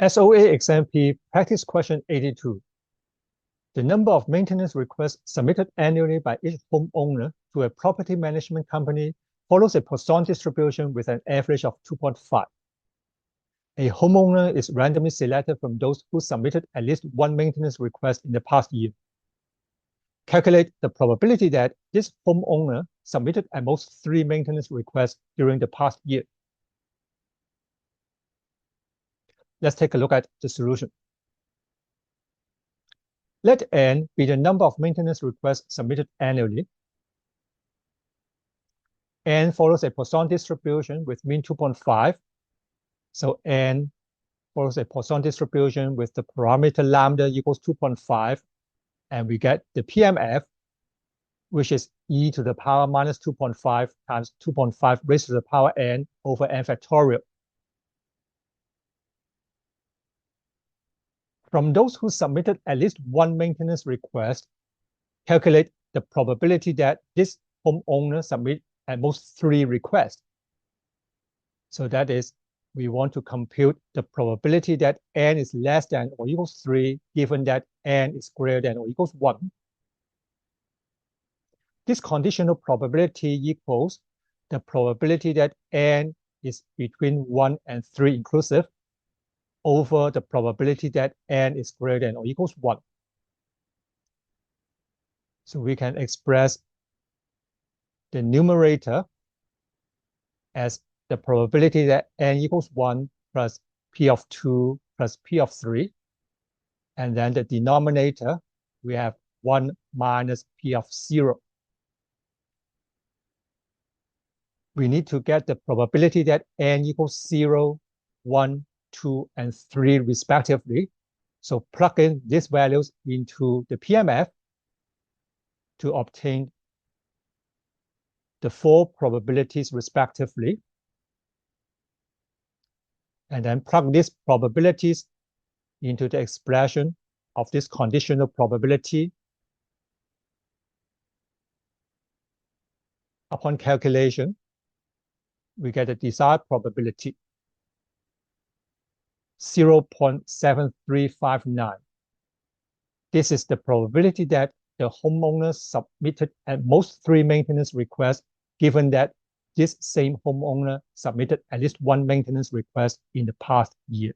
SOA Exam P Practice Question 82. The number of maintenance requests submitted annually by each homeowner to a property management company follows a Poisson distribution with an average of 2.5. A homeowner is randomly selected from those who submitted at least one maintenance request in the past year. Calculate the probability that this homeowner submitted at most 3 maintenance requests during the past year. Let's take a look at the solution. Let n be the number of maintenance requests submitted annually. N follows a Poisson distribution with mean 2.5. So n follows a Poisson distribution with the parameter lambda equals 2.5. And we get the PMF, which is e to the power minus 2.5 times 2.5 raised to the power n over n factorial. From those who submitted at least one maintenance request, calculate the probability that this homeowner submit at most 3 requests. So that is, we want to compute the probability that n is less than or equals 3, given that n is greater than or equals 1. This conditional probability equals the probability that n is between 1 and 3 inclusive over the probability that n is greater than or equals 1. So we can express the numerator as the probability that n equals 1 plus p of 2 plus p of 3. And then the denominator, we have 1 minus p of 0. We need to get the probability that n equals 0, 1, 2, and 3 respectively. So plug in these values into the PMF to obtain the 4 probabilities respectively. And then plug these probabilities into the expression of this conditional probability. Upon calculation, we get the desired probability, 0.7359. This is the probability that the homeowner submitted at most 3 maintenance requests, given that this same homeowner submitted at least 1 maintenance request in the past year.